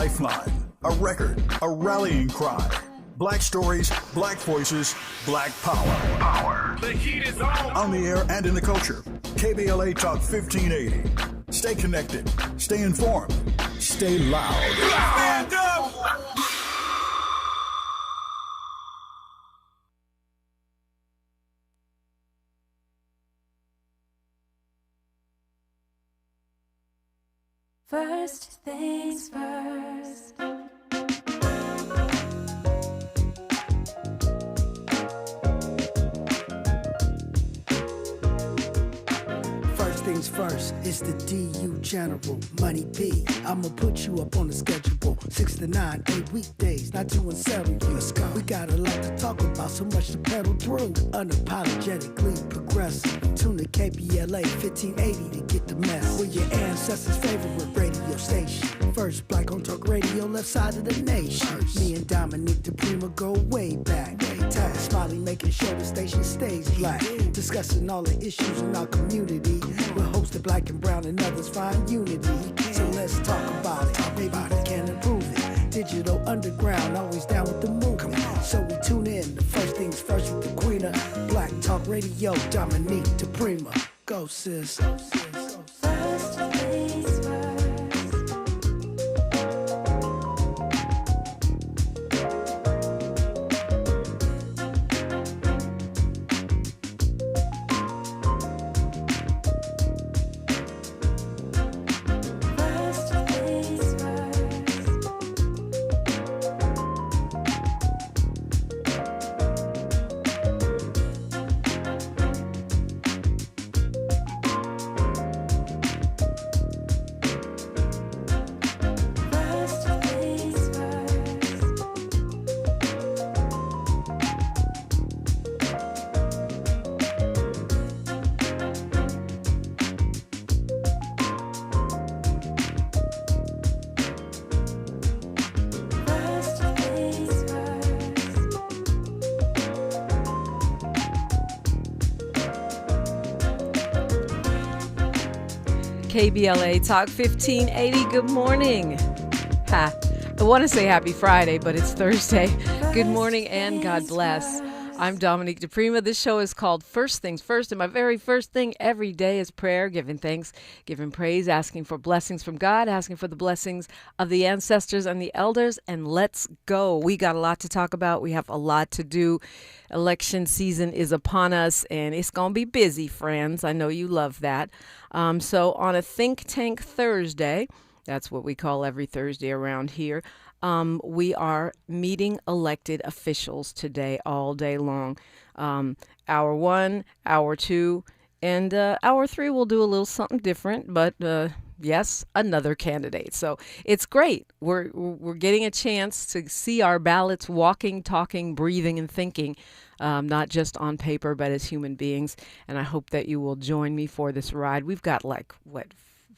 lifeline, a record, a rallying cry. Black stories, black voices, black power. The heat is on. On the air and in the culture. KBLA Talk 1580. Stay connected. Stay informed. Stay loud. Stand up. First things first. First things first, it's the DU General, Money B. I'ma put you up on the schedule, 6 to 9, 8 weekdays, not doing serious. Let's go. We got a lot to talk about, so much to pedal through. Unapologetically progressive. Tune to KBLA 1580 to get the mess. We're your ancestors' favorite radio station. First black on talk radio, left side of the nation. Me and Dominique DePrima go way back. Smiley making sure the station stays black. Discussing all the issues in our community. We're hosted black and brown and others find unity. So let's talk about it. Maybe we can improve it. Digital underground, always down with the move. So we tune in to First Things First with the Queen of Black Talk Radio, Dominique DePrima. Go sis. First things first. KBLA Talk 1580. Good morning. I want to say happy Friday, but it's Thursday. Good morning and God bless. I'm Dominique DePrima. This show is called First Things First, and my very first thing every day is prayer, giving thanks, giving praise, asking for blessings from God, asking for the blessings of the ancestors and the elders, and let's go. We got a lot to talk about. We have a lot to do. Election season is upon us, and it's going to be busy, friends. I know you love that. So on a Think Tank Thursday, that's what we call every Thursday around here, we are meeting elected officials today all day long. Hour 1, hour 2, and hour 3 we'll do a little something different, but yes, another candidate. So it's great. We're getting a chance to see our ballots walking, talking, breathing, and thinking, not just on paper, but as human beings. And I hope that you will join me for this ride. We've got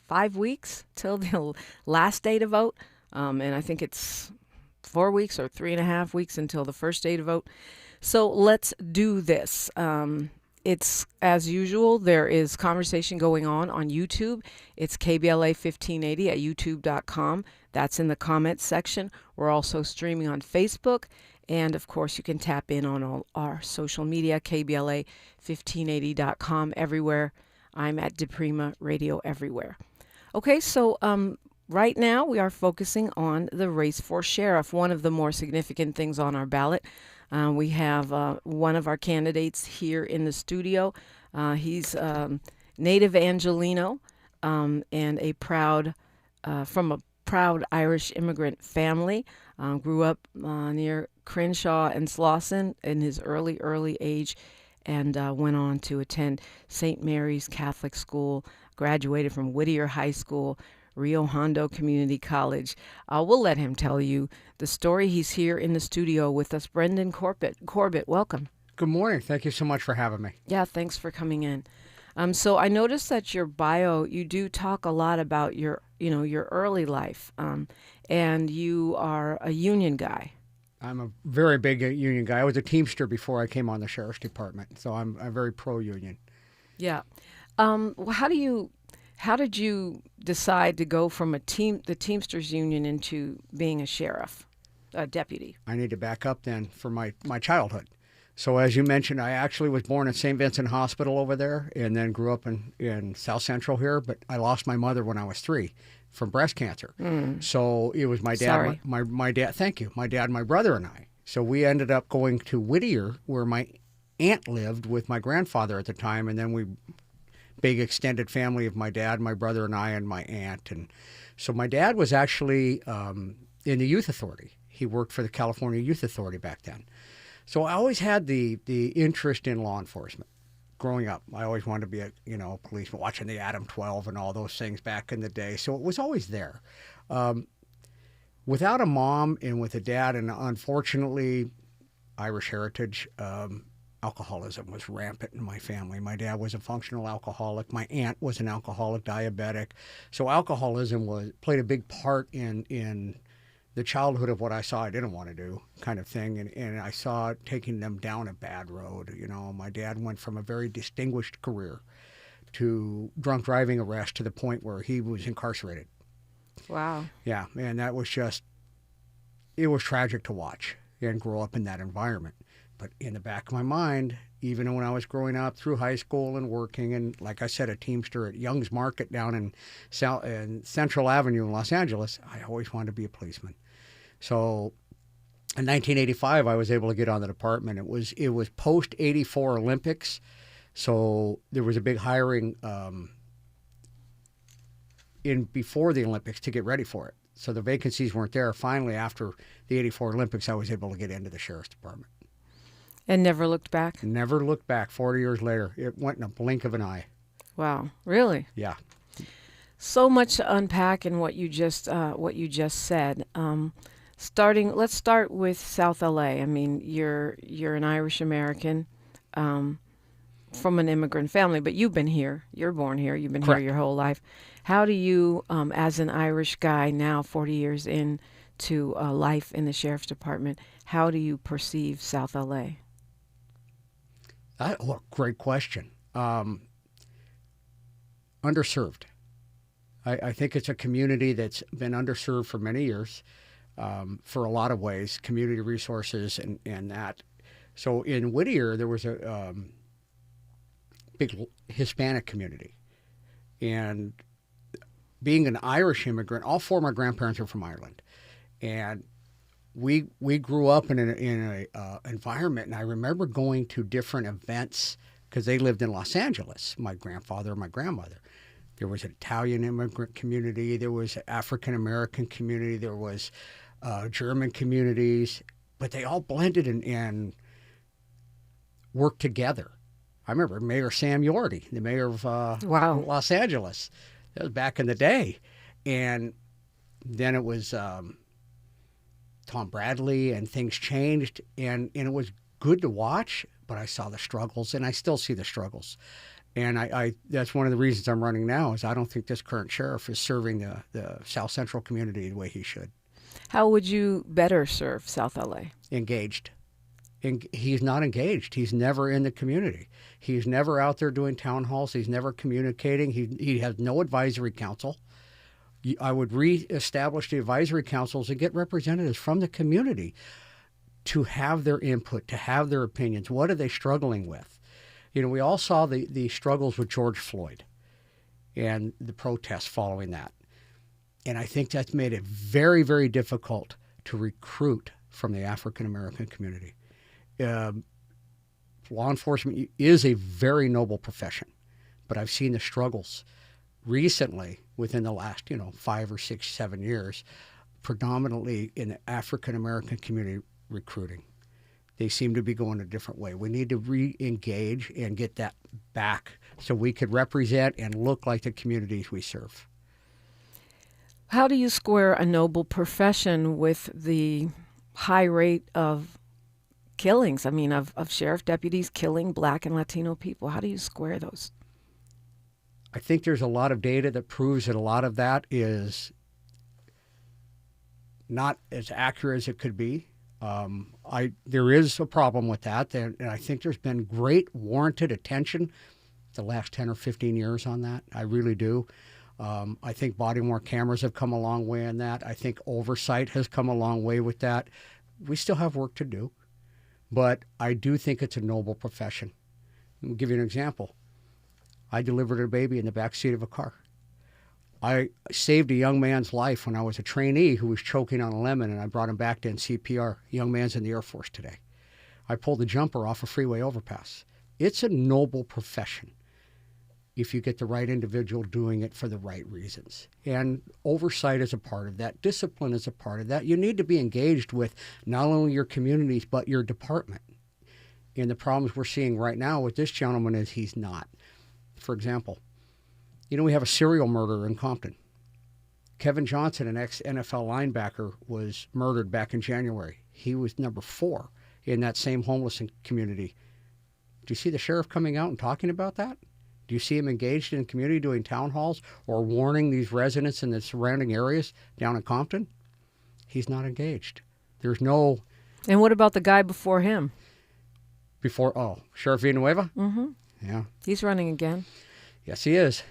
5 weeks till the last day to vote. And I think it's 4 weeks or 3.5 weeks until the first day to vote. So let's do this. It's, as usual, there is conversation going on YouTube. It's KBLA 1580 at youtube.com. That's in the comments section. We're also streaming on Facebook. And, of course, you can tap in on all our social media, KBLA1580.com, everywhere. I'm at DePrima Radio everywhere. Okay, so right now we are focusing on the race for sheriff, one of the more significant things on our ballot. We have one of our candidates here in the studio. He's native Angelino and from a proud Irish immigrant family. Grew up near Crenshaw and Slauson in his early age, and went on to attend St. Mary's Catholic School, graduated from Whittier High School, Rio Hondo Community College. We'll let him tell you the story. He's here in the studio with us. Brendan Corbett. Corbett, welcome. Good morning. Thank you so much for having me. Yeah, thanks for coming in. So I noticed that your bio, you do talk a lot about your early life, and you are a union guy. I'm a very big union guy. I was a Teamster before I came on the Sheriff's Department, so I'm very pro-union. Yeah. How do you How did you decide to go from the Teamsters Union into being a sheriff, a deputy? I need to back up then for my childhood. So as you mentioned, I actually was born at St. Vincent Hospital over there and then grew up in South Central here, but I lost my mother when I was 3 from breast cancer. So it was my dad, Sorry. my dad, thank you, my dad, my brother, and I. So we ended up going to Whittier, where my aunt lived with my grandfather at the time, and then we big extended family of my dad, my brother, and I, and my aunt. And so my dad was actually in the youth authority. He worked for the California Youth Authority back then. So I always had the interest in law enforcement. Growing up, I always wanted to be a policeman, watching the Adam 12 and all those things back in the day. So it was always there. Without a mom and with a dad, and unfortunately, Irish heritage, alcoholism was rampant in my family. My dad was a functional alcoholic. My aunt was an alcoholic diabetic. So alcoholism played a big part in the childhood of what I saw I didn't want to do, kind of thing. And I saw taking them down a bad road. My dad went from a very distinguished career to drunk driving arrest to the point where he was incarcerated. Wow. Yeah, and that was it was tragic to watch and grow up in that environment. But in the back of my mind, even when I was growing up through high school and working, and like I said, a Teamster at Young's Market down in Central Avenue in Los Angeles, I always wanted to be a policeman. So in 1985, I was able to get on the department. It was post '84 Olympics, so there was a big hiring in before the Olympics to get ready for it. So the vacancies weren't there. Finally, after the '84 Olympics, I was able to get into the sheriff's department. And never looked back? Never looked back. 40 years later, it went in a blink of an eye. Wow, really? Yeah. So much to unpack in what you just said. Let's start with South LA. I mean, you're an Irish American from an immigrant family, but you've been here. You're born here. You've been Correct. here your whole life. How do you, as an Irish guy now, 40 years into life in the sheriff's department, how do you perceive South LA? Great question. Underserved. I think it's a community that's been underserved for many years, for a lot of ways, community resources and that. So in Whittier, there was a big Hispanic community. And being an Irish immigrant, all 4 of my grandparents are from Ireland. And we grew up in an environment, and I remember going to different events because they lived in Los Angeles, my grandfather and my grandmother. There was an Italian immigrant community. There was an African-American community. There was German communities. But they all blended and worked together. I remember Mayor Sam Yorty, the mayor of Los Angeles. That was back in the day. And then it was Tom Bradley, and things changed. And it was good to watch, but I saw the struggles, and I still see the struggles. And I that's one of the reasons I'm running now is I don't think this current sheriff is serving the South Central community the way he should. How would you better serve South LA? Engaged. He's not engaged. He's never in the community. He's never out there doing town halls. He's never communicating. He has no advisory council. I would reestablish the advisory councils and get representatives from the community to have their input, to have their opinions. What are they struggling with? We all saw the struggles with George Floyd and the protests following that. And I think that's made it very, very difficult to recruit from the African-American community. Law enforcement is a very noble profession, but I've seen the struggles recently within the last, 5 or 6, 7 years, predominantly in the African-American community recruiting. They seem to be going a different way. We need to re-engage and get that back so we could represent and look like the communities we serve. How do you square a noble profession with the high rate of killings? I mean, of sheriff deputies killing Black and Latino people. How do you square those? I think there's a lot of data that proves that a lot of that is not as accurate as it could be. There is a problem with that, and I think there's been great warranted attention the last 10 or 15 years on that. I really do. I think body-worn cameras have come a long way in that. I think oversight has come a long way with that. We still have work to do, but I do think it's a noble profession. I'll give you an example. I delivered a baby in the back seat of a car. I saved a young man's life when I was a trainee who was choking on a lemon, and I brought him back to CPR. Young man's in the Air Force today. I pulled a jumper off a freeway overpass. It's a noble profession if you get the right individual doing it for the right reasons. And oversight is a part of that. Discipline is a part of that. You need to be engaged with not only your communities, but your department. And the problems we're seeing right now with this gentleman is he's not. For example, we have a serial murderer in Compton. Kevin Johnson, an ex-NFL linebacker, was murdered back in January. He was number 4 in that same homeless community. Do you see the sheriff coming out and talking about that? Do you see him engaged in the community doing town halls or warning these residents in the surrounding areas down in Compton? He's not engaged. There's no... And what about the guy before him? Sheriff Villanueva? Mm-hmm. Yeah. He's running again. Yes, he is.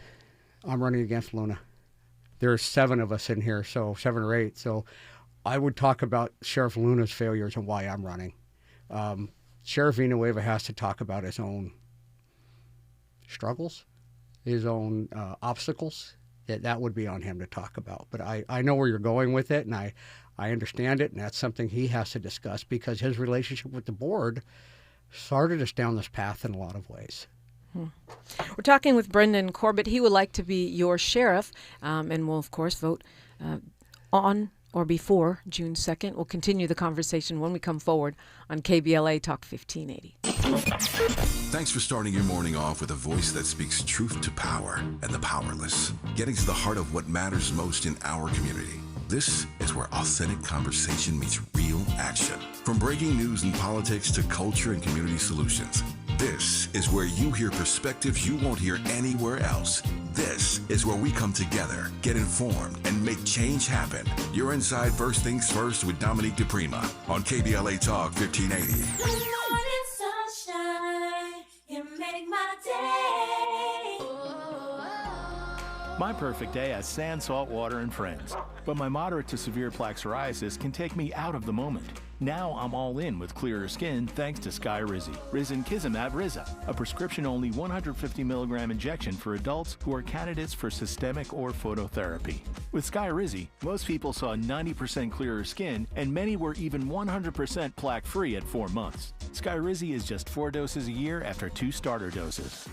I'm running against Luna. There's 7 of us in here, so 7 or 8. So I would talk about Sheriff Luna's failures and why I'm running. Sheriff Villanueva has to talk about his own struggles, his own obstacles. That would be on him to talk about. But I know where you're going with it, and I understand it, and that's something he has to discuss because his relationship with the board started us down this path in a lot of ways. We're talking with Brendan Corbett. He would like to be your sheriff, and will, of course, vote on or before June 2nd. We'll continue the conversation when we come forward on KBLA Talk 1580. Thanks for starting your morning off with a voice that speaks truth to power and the powerless, getting to the heart of what matters most in our community. This is where authentic conversation meets real action. From breaking news and politics to culture and community solutions, this is where you hear perspectives you won't hear anywhere else. This is where we come together, get informed, and make change happen. You're inside First Things First with Dominique DePrima on KBLA Talk 1580. Good morning, sunshine. You make my day. My perfect day has sand, salt water, and friends. But my moderate to severe plaque psoriasis can take me out of the moment. Now I'm all in with clearer skin thanks to Skyrizi. Risankizumab Riza, a prescription-only 150 milligram injection for adults who are candidates for systemic or phototherapy. With Skyrizi, most people saw 90% clearer skin, and many were even 100% plaque-free at 4 months. Skyrizi is just 4 doses a year after 2 starter doses.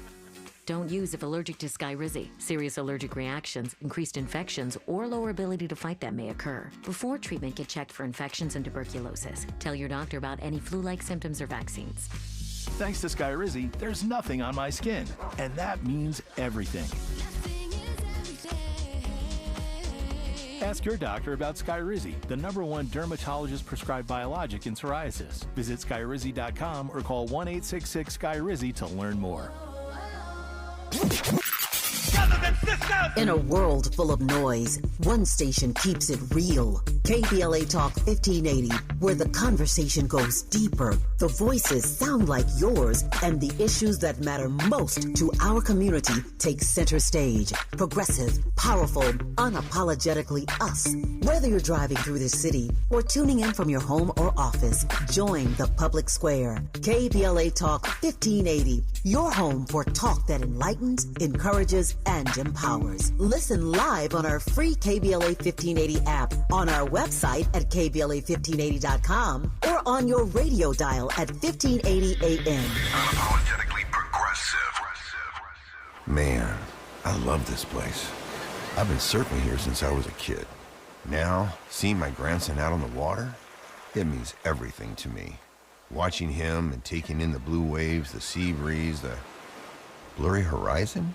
Don't use if allergic to Skyrizi. Serious allergic reactions, increased infections, or lower ability to fight them may occur. Before treatment, get checked for infections and tuberculosis. Tell your doctor about any flu-like symptoms or vaccines. Thanks to Skyrizi, there's nothing on my skin, and that means everything. Ask your doctor about Skyrizi, the #1 dermatologist-prescribed biologic in psoriasis. Visit Skyrizi.com or call 1-866-SKYRIZI to learn more. In a world full of noise, one station keeps it real. KBLA Talk 1580, where the conversation goes deeper, the voices sound like yours, and the issues that matter most to our community take center stage. Progressive, powerful, unapologetically us. Whether you're driving through the city or tuning in from your home or office, join the public square. KBLA Talk 1580, your home for talk that enlightens, encourages, and empowers. Listen live on our free KBLA 1580 app, on our website at KBLA1580.com, or on your radio dial at 1580 AM. Unapologetically progressive. Man, I love this place. I've been surfing here since I was a kid. Now, seeing my grandson out on the water, it means everything to me. Watching him and taking in the blue waves, the sea breeze, the blurry horizon.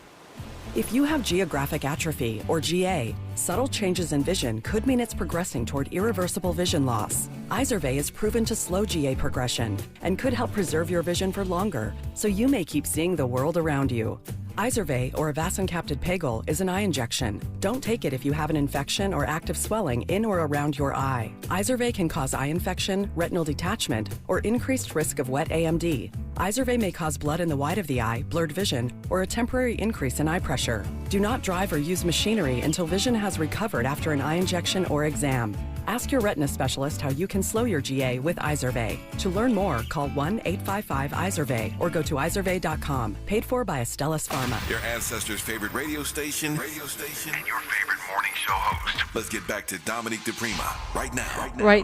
If you have geographic atrophy, or GA, subtle changes in vision could mean it's progressing toward irreversible vision loss. Izervay is proven to slow GA progression and could help preserve your vision for longer, so you may keep seeing the world around you. Izervay, or avacincaptad pegol, is an eye injection. Don't take it if you have an infection or active swelling in or around your eye. Izervay can cause eye infection, retinal detachment, or increased risk of wet AMD. Izervay may cause blood in the white of the eye, blurred vision, or a temporary increase in eye pressure. Do not drive or use machinery until vision has recovered after an eye injection or exam. Ask your retina specialist how you can slow your GA with Izervay. To learn more, call 1-855-IZERVAY or go to izervay.com. Paid for by Astellas Pharma. Your ancestors' favorite radio station, and your favorite morning show host. Let's get back to Dominique DePrima right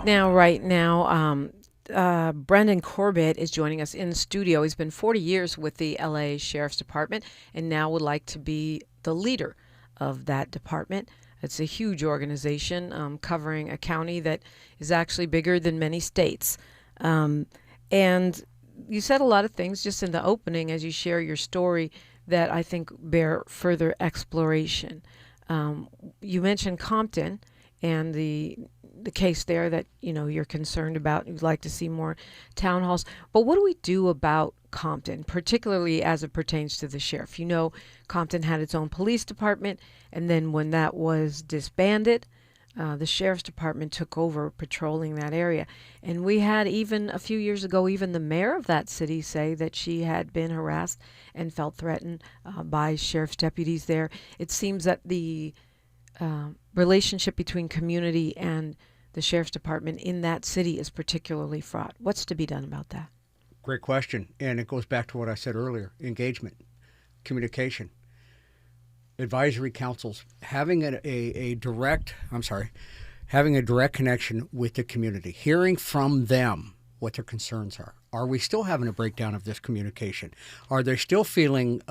now. Brendan Corbett is joining us in the studio. He's been 40 years with the LA Sheriff's Department and now would like to be the leader of that department. It's a huge organization covering a county that is actually bigger than many states. And you said a lot of things just in the opening as you share your story that I think bear further exploration. You mentioned Compton and the case there that you're concerned about. You'd like to see more town halls. But what do we do about Compton, particularly as it pertains to the sheriff? Compton had its own police department, and then when that was disbanded, the sheriff's department took over patrolling that area. And we had, even a few years ago, even the mayor of that city say that she had been harassed and felt threatened by sheriff's deputies there. It seems that the relationship between community and the sheriff's department in that city is particularly fraught. What's to be done about that? Great question. And it goes back to what I said earlier, engagement, communication, advisory councils, having a direct connection with the community, hearing from them what their concerns are. Are we still having a breakdown of this communication? Are they still feeling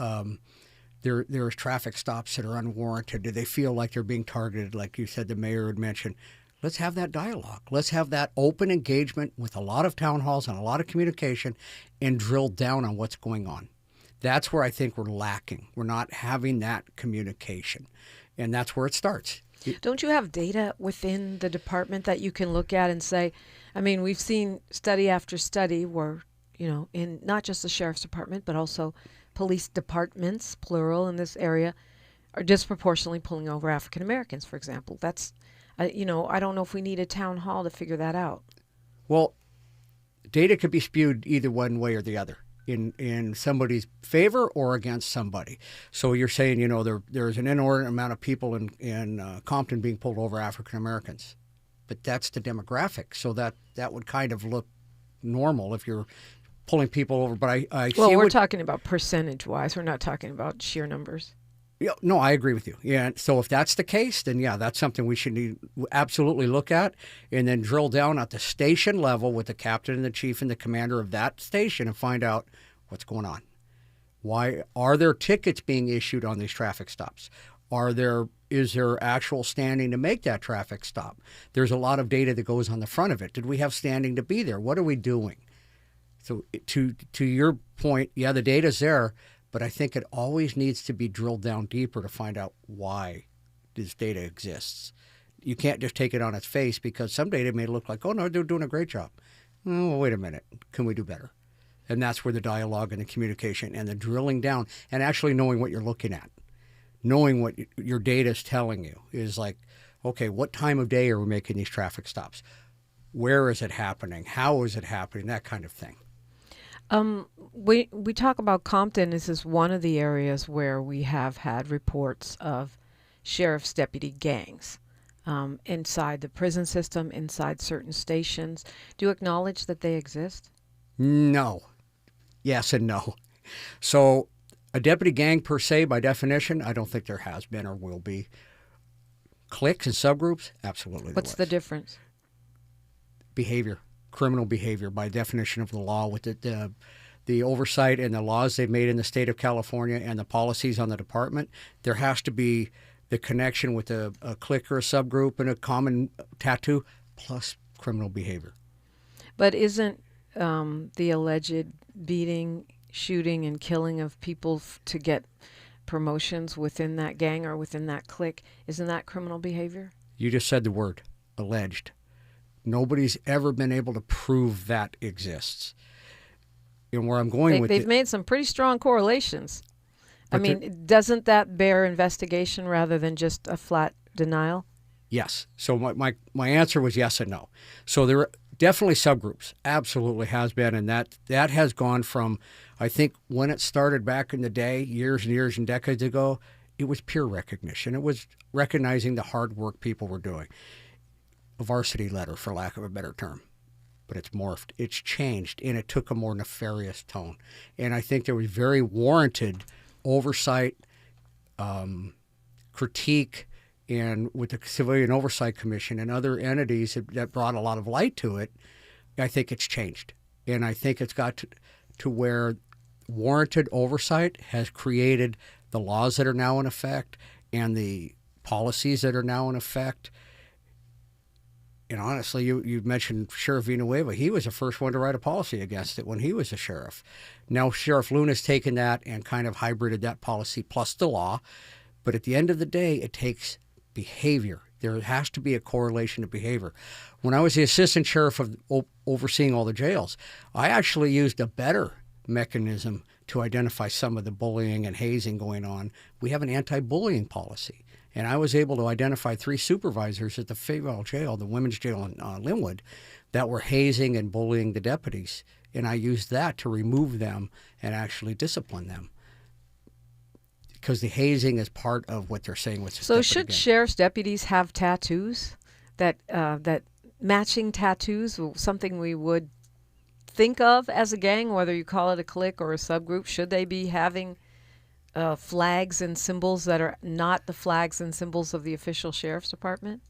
there's traffic stops that are unwarranted? Do they feel like they're being targeted, like you said the mayor had mentioned? Let's have that dialogue. Let's have that open engagement with a lot of town halls and a lot of communication and drill down on what's going on. That's where I think we're lacking. We're not having that communication, and that's where it starts. Don't you have data within the department that you can look at and say, we've seen study after study where, in not just the sheriff's department, but also police departments, plural, in this area, are disproportionately pulling over African Americans, for example. That's, I don't know if we need a town hall to figure that out. Well, data could be spewed either one way or the other, in somebody's favor or against somebody. So you're saying, there's an inordinate amount of people in Compton being pulled over African Americans, but that's the demographic. So that would kind of look normal if you're pulling people over. But we're talking about percentage-wise. We're not talking about sheer numbers. Yeah, no, I agree with you. Yeah, so if that's the case, then that's something we should absolutely look at, and then drill down at the station level with the captain and the chief and the commander of that station and find out what's going on. Why are there tickets being issued on these traffic stops? Is there actual standing to make that traffic stop? There's a lot of data that goes on the front of it. Did we have standing to be there? What are we doing? So to your point, the data's there. But I think it always needs to be drilled down deeper to find out why this data exists. You can't just take it on its face, because some data may look like, oh, no, they're doing a great job. Oh, well, wait a minute. Can we do better? And that's where the dialogue and the communication and the drilling down and actually knowing what you're looking at, knowing what your data is telling you is like, okay, what time of day are we making these traffic stops? Where is it happening? How is it happening? That kind of thing. We talk about Compton. This is one of the areas where we have had reports of sheriff's deputy gangs inside the prison system, inside certain stations. Do you acknowledge that they exist? No. Yes and no. So a deputy gang per se, by definition, I don't think there has been or will be. Cliques and subgroups, absolutely. What's the difference? Behavior. Criminal behavior by definition of the law, with the oversight and the laws they've made in the state of California and the policies on the department. There has to be the connection with a clique or a subgroup and a common tattoo plus criminal behavior. But isn't the alleged beating, shooting, and killing of people to get promotions within that gang or within that clique, isn't that criminal behavior? You just said the word, alleged. Nobody's ever been able to prove that exists. And where I'm going with they've made some pretty strong correlations. I mean, doesn't that bear investigation rather than just a flat denial? Yes. So my answer was yes and no. So there are definitely subgroups. Absolutely has been. And that has gone from, I think, when it started back in the day, years and years and decades ago, it was peer recognition. It was recognizing the hard work people were doing. A varsity letter, for lack of a better term. But it's morphed. It's changed, and it took a more nefarious tone. And I think there was very warranted oversight, critique, and with the Civilian Oversight Commission and other entities that brought a lot of light to it, I think it's changed. And I think it's got to where warranted oversight has created the laws that are now in effect and the policies that are now in effect. And honestly, you mentioned Sheriff Villanueva. He was the first one to write a policy against it when he was a sheriff. Now Sheriff Luna's taken that and kind of hybrided that policy plus the law. But at the end of the day, it takes behavior. There has to be a correlation to behavior. When I was the assistant sheriff of overseeing all the jails, I actually used a better mechanism to identify some of the bullying and hazing going on. We have an anti-bullying policy. And I was able to identify 3 supervisors at the Fayetteville Jail, the women's jail in Linwood, that were hazing and bullying the deputies. And I used that to remove them and actually discipline them. Because the hazing is part of what they're saying. So should sheriff's deputies have tattoos? That matching tattoos, something we would think of as a gang, whether you call it a clique or a subgroup? Should they be having flags and symbols that are not the flags and symbols of the official sheriff's department?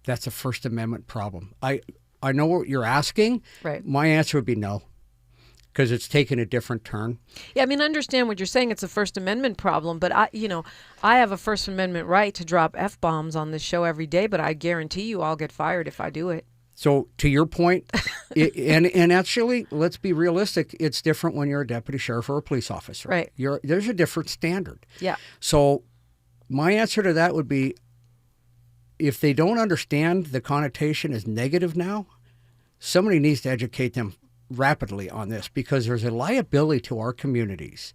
That's a First Amendment problem. I know what you're asking. Right. My answer would be no, because it's taken a different turn. Yeah, I mean, I understand what you're saying. It's a First Amendment problem, but I have a First Amendment right to drop F-bombs on this show every day, but I guarantee you I'll get fired if I do it. So to your point, and actually, let's be realistic, it's different when you're a deputy sheriff or a police officer. Right. There's a different standard. Yeah. So my answer to that would be, if they don't understand the connotation is negative now, somebody needs to educate them rapidly on this, because there's a liability to our communities.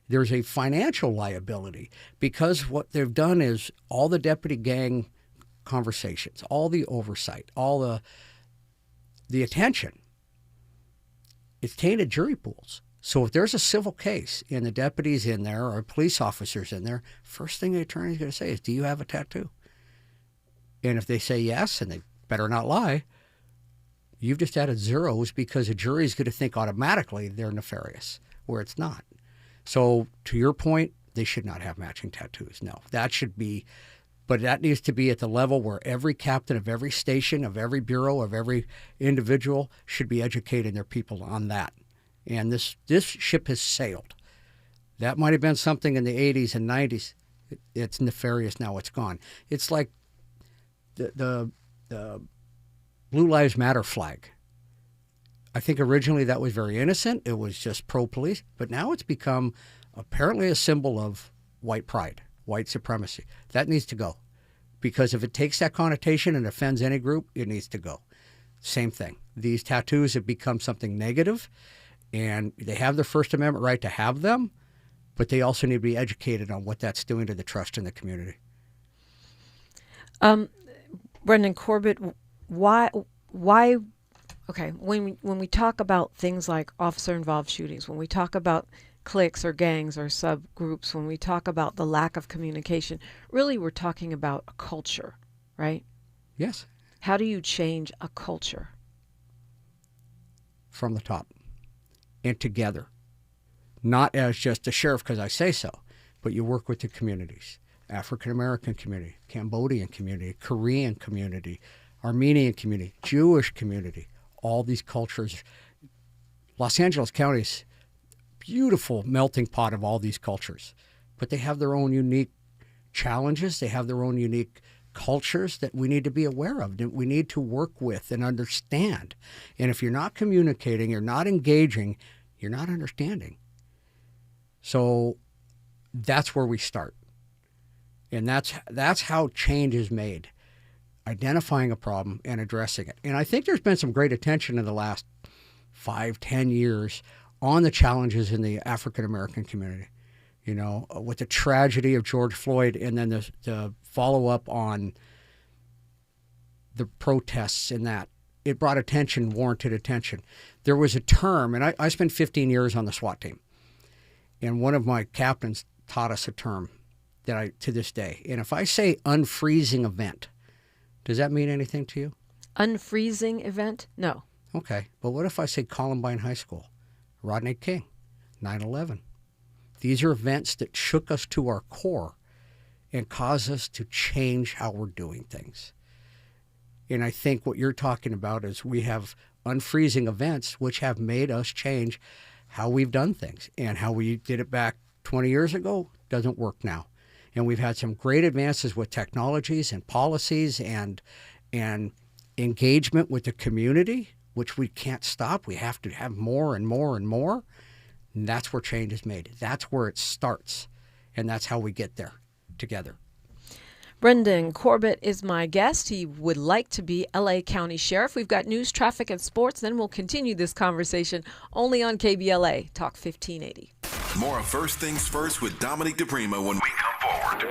There's a financial liability, because what they've done is all the deputy gang conversations, all the oversight, all the attention, it's tainted jury pools. So if there's a civil case and the deputy's in there or police officers in there, first thing the attorney's going to say is, do you have a tattoo? And if they say yes, and they better not lie, you've just added zeros, because a jury's going to think automatically they're nefarious, where it's not. So to your point, they should not have matching tattoos. No, that should be, but that needs to be at the level where every captain of every station, of every bureau, of every individual should be educating their people on that. And this ship has sailed. That might have been something in the 80s and 90s. It's nefarious now. It's gone. It's like the Blue Lives Matter flag. I think originally that was very innocent. It was just pro-police. But now it's become apparently a symbol of white pride, white supremacy. That needs to go. Because if it takes that connotation and offends any group, it needs to go. Same thing. These tattoos have become something negative, and they have their First Amendment right to have them, but they also need to be educated on what that's doing to the trust in the community. Brendan Corbett, why? Okay, when we talk about things like officer-involved shootings, when we talk about cliques or gangs or subgroups, when we talk about the lack of communication, really we're talking about a culture, right? Yes. How do you change a culture? From the top and together. Not as just a sheriff because I say so, but you work with the communities. African-American community, Cambodian community, Korean community, Armenian community, Jewish community, all these cultures. Los Angeles County is a beautiful melting pot of all these cultures, but they have their own unique challenges. They have their own unique cultures that we need to be aware of, that we need to work with and understand. And if you're not communicating, you're not engaging, you're not understanding. So that's where we start. And that's how change is made, identifying a problem and addressing it. And I think there's been some great attention in the last 5-10 years on the challenges in the African-American community. with the tragedy of George Floyd and then the follow-up on the protests and that. It brought attention, warranted attention. There was a term, and I spent 15 years on the SWAT team, and one of my captains taught us a term that to this day. And if I say unfreezing event, does that mean anything to you? Unfreezing event? No. Okay. But what if I say Columbine High School, Rodney King, 9/11? These are events that shook us to our core and caused us to change how we're doing things. And I think what you're talking about is we have unfreezing events which have made us change how we've done things. And how we did it back 20 years ago doesn't work now. And we've had some great advances with technologies and policies and engagement with the community, which we can't stop. We have to have more and more and more. And that's where change is made. That's where it starts. And that's how we get there together. Brendan Corbett is my guest. He would like to be LA County Sheriff. We've got news, traffic, and sports. Then we'll continue this conversation only on KBLA Talk 1580. More of First Things First with Dominique DePrima when we come forward.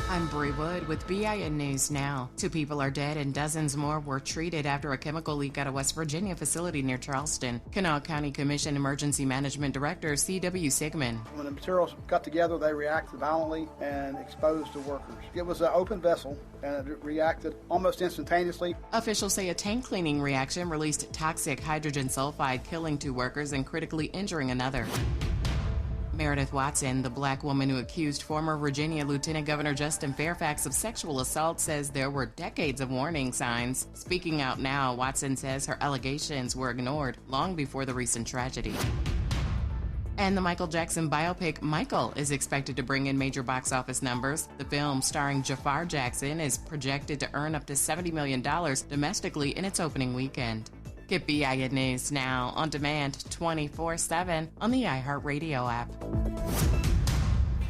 I'm Bree Wood with BIN News Now. 2 people are dead and dozens more were treated after a chemical leak at a West Virginia facility near Charleston. Kanawha County Commission Emergency Management Director C.W. Sigmund. When the materials got together, they reacted violently and exposed the workers. It was an open vessel and it reacted almost instantaneously. Officials say a tank cleaning reaction released toxic hydrogen sulfide, killing 2 workers and critically injuring another. Meredith Watson, the black woman who accused former Virginia Lieutenant Governor Justin Fairfax of sexual assault, says there were decades of warning signs. Speaking out now, Watson says her allegations were ignored long before the recent tragedy. And the Michael Jackson biopic Michael is expected to bring in major box office numbers. The film, starring Jafar Jackson, is projected to earn up to $70 million domestically in its opening weekend. Get BIN News Now on demand 24/7 on the iHeartRadio app.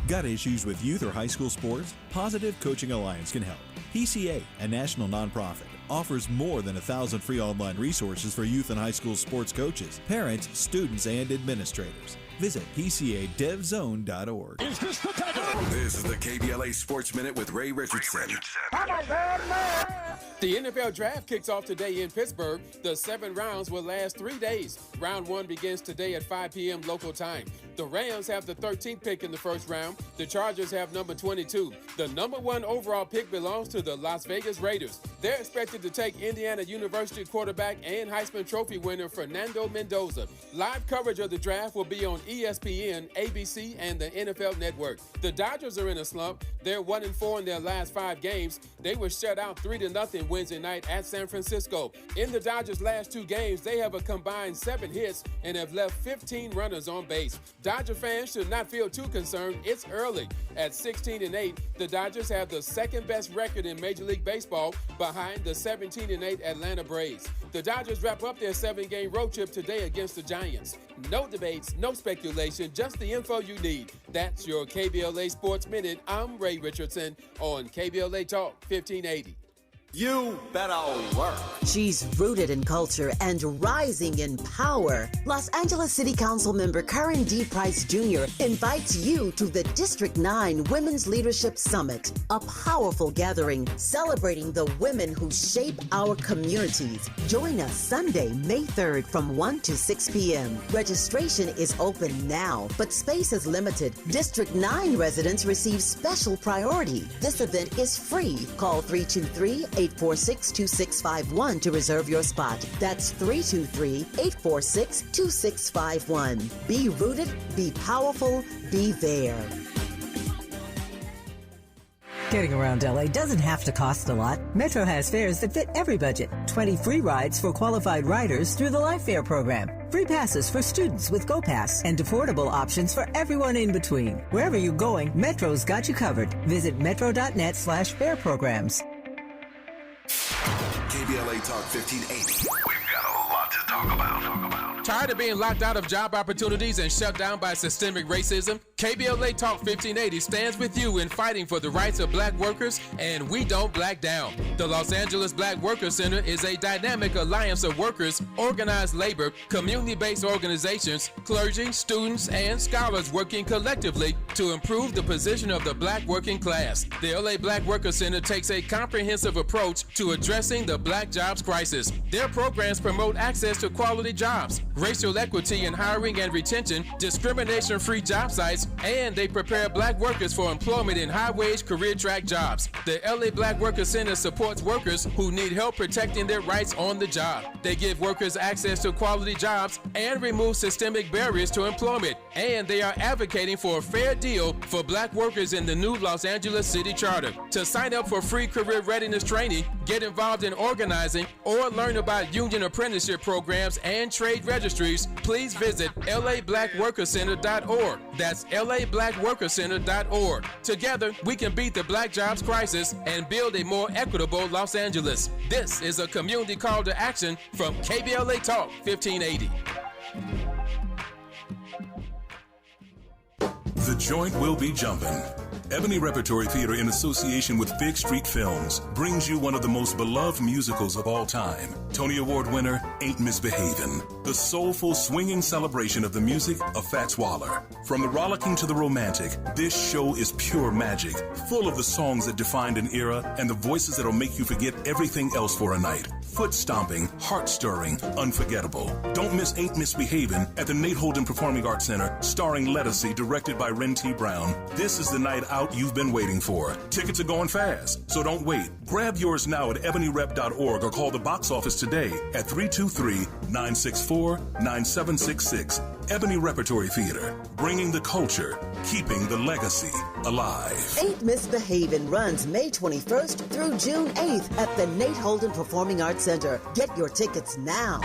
Got issues with youth or high school sports? Positive Coaching Alliance can help. PCA, a national nonprofit, offers more than 1,000 free online resources for youth and high school sports coaches, parents, students, and administrators. Visit PCADevZone.org. This is the KBLA Sports Minute with Ray Richardson. The NFL Draft kicks off today in Pittsburgh. The 7 rounds will last 3 days. Round 1 begins today at 5 p.m. local time. The Rams have the 13th pick in the first round. The Chargers have number 22. The number 1 overall pick belongs to the Las Vegas Raiders. They're expected to take Indiana University quarterback and Heisman Trophy winner Fernando Mendoza. Live coverage of the draft will be on ESPN, ABC, and the NFL Network. The Dodgers are in a slump. They're 1-4 in their last 5 games. They were shut out 3-0 Wednesday night at San Francisco. In the Dodgers' last 2 games, they have a combined 7 hits and have left 15 runners on base. Dodger fans should not feel too concerned. It's early. At 16-8, the Dodgers have the second best record in Major League Baseball behind the 17-8 Atlanta Braves. The Dodgers wrap up their 7-game road trip today against the Giants. No debates, no speculation, just the info you need. That's your KBLA Sports Minute. I'm Ray Richardson on KBLA Talk 1580. You better work. She's rooted in culture and rising in power. Los Angeles City Council member Karen D. Price Jr. invites you to the District 9 Women's Leadership Summit, a powerful gathering celebrating the women who shape our communities. Join us Sunday, May 3rd from 1 to 6 p.m. Registration is open now, but space is limited. District 9 residents receive special priority. This event is free. Call 323-846-2651 to reserve your spot. That's 323-846-2651. Be rooted, be powerful, be there. Getting around LA doesn't have to cost a lot. Metro has fares that fit every budget. 20 free rides for qualified riders through the Life Fare program. Free passes for students with GoPass and affordable options for everyone in between. Wherever you're going, Metro's got you covered. Visit metro.net/fare programs. KBLA Talk 1580. We've got a lot to talk about. Tired of being locked out of job opportunities and shut down by systemic racism? KBLA Talk 1580 stands with you in fighting for the rights of black workers, and we don't black down. The Los Angeles Black Worker Center is a dynamic alliance of workers, organized labor, community-based organizations, clergy, students, and scholars working collectively to improve the position of the black working class. The LA Black Worker Center takes a comprehensive approach to addressing the black jobs crisis. Their programs promote access to quality jobs, racial equity in hiring and retention, discrimination-free job sites, and they prepare black workers for employment in high-wage career track jobs. The LA Black Worker Center supports workers who need help protecting their rights on the job. They give workers access to quality jobs and remove systemic barriers to employment. And they are advocating for a fair deal for black workers in the new Los Angeles City Charter. To sign up for free career readiness training, get involved in organizing, or learn about union apprenticeship programs and trade registries, please visit lablackworkercenter.org. That's lablackworkercenter.org. Together, we can beat the black jobs crisis and build a more equitable Los Angeles. This is a community call to action from KBLA Talk 1580. The joint will be jumping. Ebony Repertory Theater, in association with Fig Street Films, brings you one of the most beloved musicals of all time. Tony Award winner, Ain't Misbehavin'. The soulful, swinging celebration of the music of Fats Waller. From the rollicking to the romantic, this show is pure magic, full of the songs that defined an era and the voices that'll make you forget everything else for a night. Foot-stomping, heart-stirring, unforgettable. Don't miss Ain't Misbehavin' at the Nate Holden Performing Arts Center, starring Lettucey, directed by Ren T. Brown. This is the night out you've been waiting for. Tickets are going fast, so don't wait. Grab yours now at ebonyrep.org or call the box office today at 323-964-9766. Ebony Repertory Theater, bringing the culture, keeping the legacy alive. Ain't Misbehavin' runs May 21st through June 8th at the Nate Holden Performing Arts Center. Get your tickets now.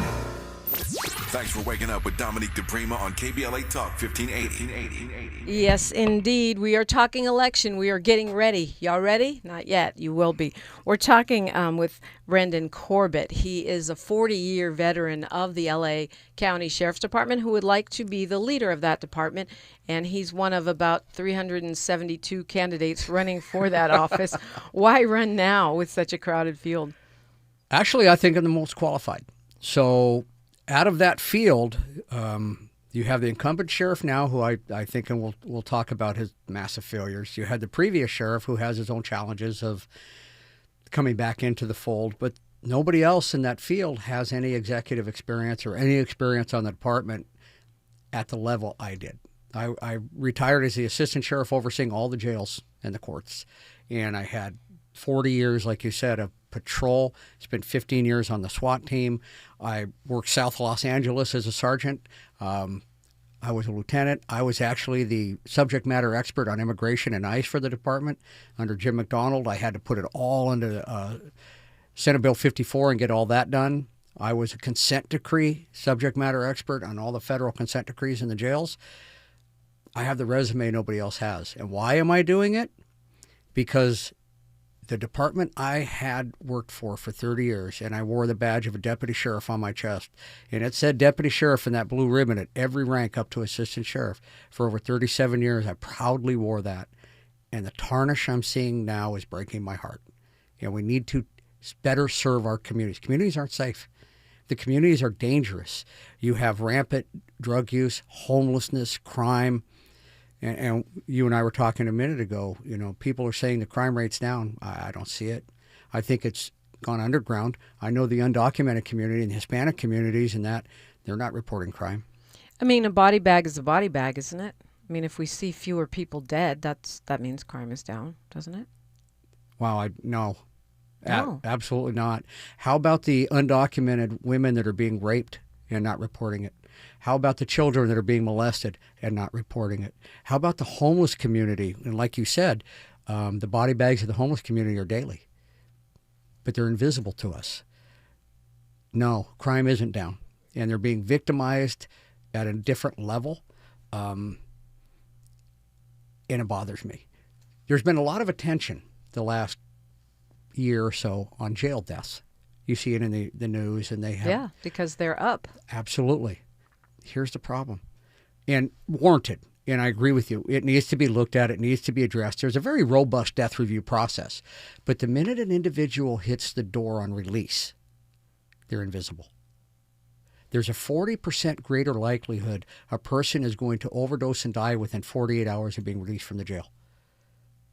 Thanks for waking up with Dominique DePrima on KBLA Talk 1580. Yes, indeed. We are talking election. We are getting ready. Y'all ready? Not yet. You will be. We're talking with Brendan Corbett. He is a 40-year veteran of the LA County Sheriff's Department who would like to be the leader of that department. And he's one of about 372 candidates running for that office. Why run now with such a crowded field? Actually, I think I'm the most qualified. So out of that field, you have the incumbent sheriff now, who I think, and we'll talk about his massive failures. You had the previous sheriff, who has his own challenges of coming back into the fold, but nobody else in that field has any executive experience or any experience on the department at the level I did. I retired as the assistant sheriff overseeing all the jails and the courts, and I had 40 years, like you said, of patrol. Spent 15 years on the SWAT team. I worked South Los Angeles as a sergeant. I was a lieutenant. I was actually the subject matter expert on immigration and ICE for the department. Under Jim McDonald, I had to put it all into Senate Bill 54 and get all that done. I was a consent decree subject matter expert on all the federal consent decrees in the jails. I have the resume nobody else has. And why am I doing it? Because the department I had worked for 30 years, and I wore the badge of a deputy sheriff on my chest, and it said deputy sheriff in that blue ribbon at every rank up to assistant sheriff. For over 37 years, I proudly wore that. And the tarnish I'm seeing now is breaking my heart. And we need to better serve our communities. Communities aren't safe. The communities are dangerous. You have rampant drug use, homelessness, crime. And you and I were talking a minute ago, you know, people are saying the crime rate's down. I don't see it. I think it's gone underground. I know the undocumented community and the Hispanic communities and that, they're not reporting crime. I mean, a body bag is a body bag, isn't it? I mean, if we see fewer people dead, that means crime is down, doesn't it? Wow, No. Absolutely not. How about the undocumented women that are being raped and not reporting it? How about the children that are being molested and not reporting it? How about the homeless community? And like you said, the body bags of the homeless community are daily, but they're invisible to us. No, crime isn't down, and they're being victimized at a different level, and it bothers me. There's been a lot of attention the last year or so on jail deaths. You see it in the news, and they have... Yeah, because they're up. Absolutely. Here's the problem. And warranted. And I agree with you. It needs to be looked at. It needs to be addressed. There's a very robust death review process. But the minute an individual hits the door on release, they're invisible. There's a 40% greater likelihood a person is going to overdose and die within 48 hours of being released from the jail.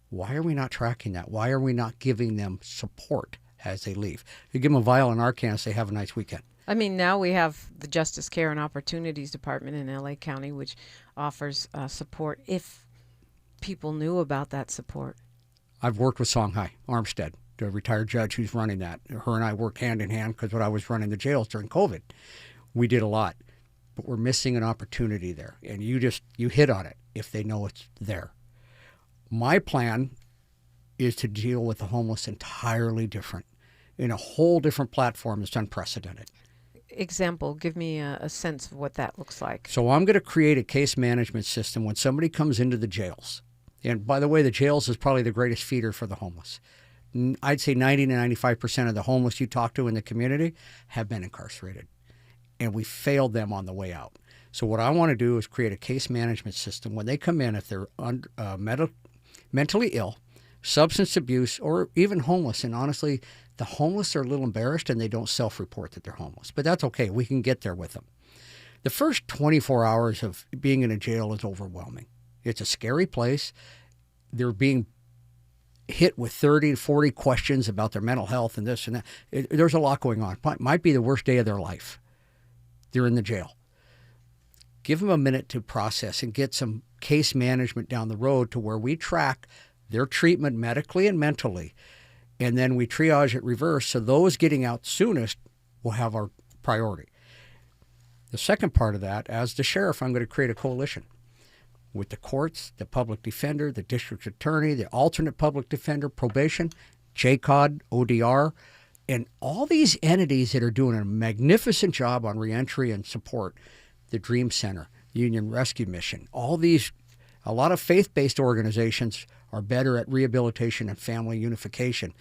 Why are we not tracking that? Why are we not giving them support as they leave? You give them a vial and Narcan, say, have a nice weekend. I mean, now we have the Justice Care and Opportunities Department in LA County, which offers support if people knew about that support. I've worked with Songhai Armstead, the retired judge who's running that. Her and I worked hand in hand because when I was running the jails during COVID, we did a lot. But we're missing an opportunity there. And you hit on it if they know it's there. My plan is to deal with the homeless entirely different, in a whole different platform that's unprecedented. Example, give me a sense of what that looks like. So I'm going to create a case management system when somebody comes into the jails. And by the way, the jails is probably the greatest feeder for the homeless. I'd say 90 to 95% of the homeless you talk to in the community have been incarcerated. And we failed them on the way out. So what I want to do is create a case management system. When they come in, if they're mentally ill, substance abuse, or even homeless, and honestly, the homeless are a little embarrassed and they don't self-report that they're homeless. But that's okay. We can get there with them. The first 24 hours of being in a jail is overwhelming. It's a scary place. They're being hit with 30 to 40 questions about their mental health and this and that. There's a lot going on. It might be the worst day of their life. They're in the jail. Give them a minute to process and get some case management down the road to where we track their treatment medically and mentally, and then we triage it reverse so those getting out soonest will have our priority. The second part of that, as the sheriff, I'm going to create a coalition with the courts, the public defender, the district attorney, the alternate public defender, probation, JCOD, ODR, and all these entities that are doing a magnificent job on reentry and support, the Dream Center, Union Rescue Mission, all these, a lot of faith-based organizations are better at rehabilitation and family unification.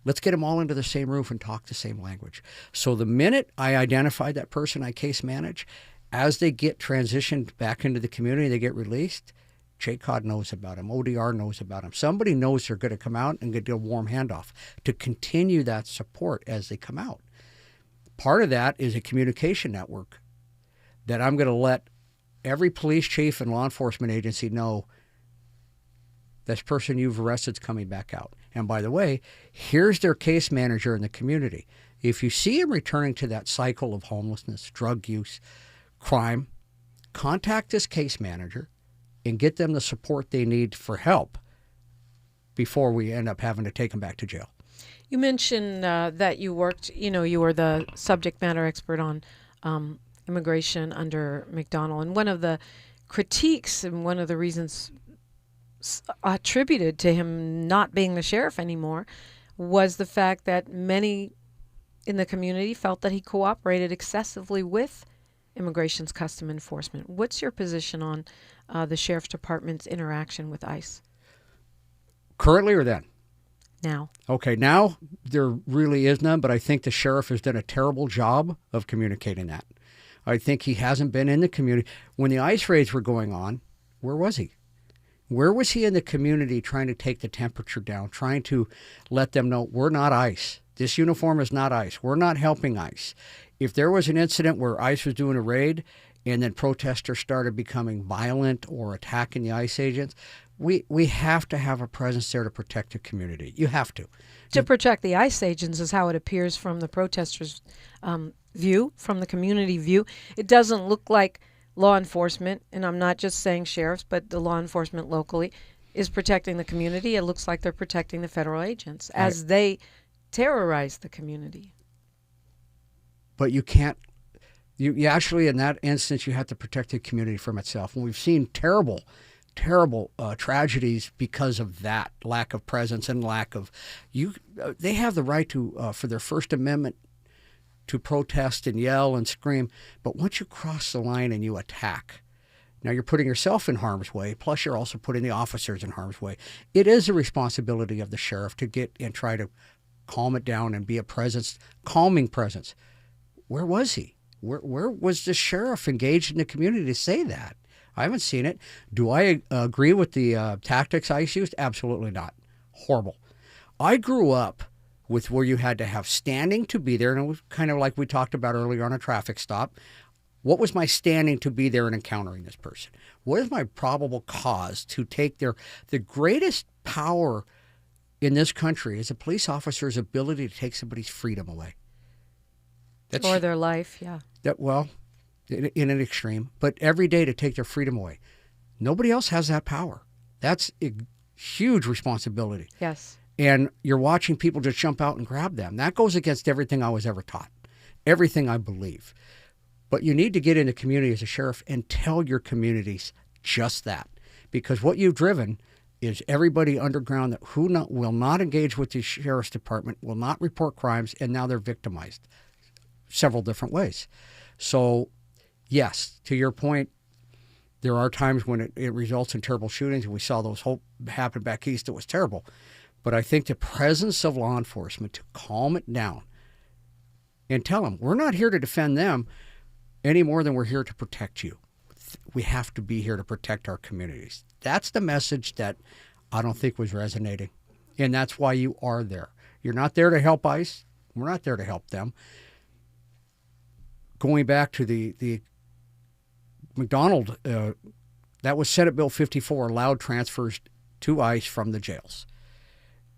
Let's get them all into the same roof and talk the same language. So the minute I identify that person I case manage, as they get transitioned back into the community, they get released, JCOD knows about them, ODR knows about them. Somebody knows they're going to come out and get a warm handoff to continue that support as they come out. Part of that is a communication network that I'm going to let every police chief and law enforcement agency know this person you've arrested is coming back out. And by the way, here's their case manager in the community. If you see him returning to that cycle of homelessness, drug use, crime, contact this case manager and get them the support they need for help before we end up having to take them back to jail. You mentioned that you worked, you were the subject matter expert on immigration under McDonnell. And one of the critiques and one of the reasons attributed to him not being the sheriff anymore was the fact that many in the community felt that he cooperated excessively with immigration's custom enforcement. What's your position on the sheriff's department's interaction with ICE? Currently or then? Now. Okay, now there really is none, but I think the sheriff has done a terrible job of communicating that. I think he hasn't been in the community. When the ICE raids were going on, where was he? Where was he in the community trying to take the temperature down, trying to let them know we're not ICE. This uniform is not ICE. We're not helping ICE. If there was an incident where ICE was doing a raid and then protesters started becoming violent or attacking the ICE agents, we have to have a presence there to protect the community. You have to. To protect the ICE agents is how it appears from the protesters' view, from the community view. It doesn't look like law enforcement, and I'm not just saying sheriffs, but the law enforcement locally, is protecting the community. It looks like they're protecting the federal agents as they terrorize the community. But you can't, you actually, in that instance, you have to protect the community from itself. And we've seen terrible tragedies because of that lack of presence and lack of, they have the right to, for their First Amendment, to protest and yell and scream. But once you cross the line and you attack, now you're putting yourself in harm's way, plus you're also putting the officers in harm's way. It is a responsibility of the sheriff to get and try to calm it down and be a presence, calming presence. Where was he? Where was the sheriff engaged in the community to say that? I haven't seen it. Do I agree with the tactics ICE used? Absolutely not. Horrible. I grew up with where you had to have standing to be there, and it was kind of like we talked about earlier on a traffic stop. What was my standing to be there and encountering this person? What is my probable cause to take the greatest power in this country is a police officer's ability to take somebody's freedom away. Or their life, yeah. Well, in an extreme, but every day to take their freedom away. Nobody else has that power. That's a huge responsibility. Yes. And you're watching people just jump out and grab them. That goes against everything I was ever taught, everything I believe. But you need to get in the community as a sheriff and tell your communities just that. Because what you've driven is everybody underground that will not engage with the sheriff's department, will not report crimes, and now they're victimized several different ways. So, yes, to your point, there are times when it results in terrible shootings, and we saw those happen back east. It was terrible. But I think the presence of law enforcement to calm it down and tell them, we're not here to defend them any more than we're here to protect you. We have to be here to protect our communities. That's the message that I don't think was resonating. And that's why you are there. You're not there to help ICE. We're not there to help them. Going back to the McDonald, that was Senate Bill 54, allowed transfers to ICE from the jails.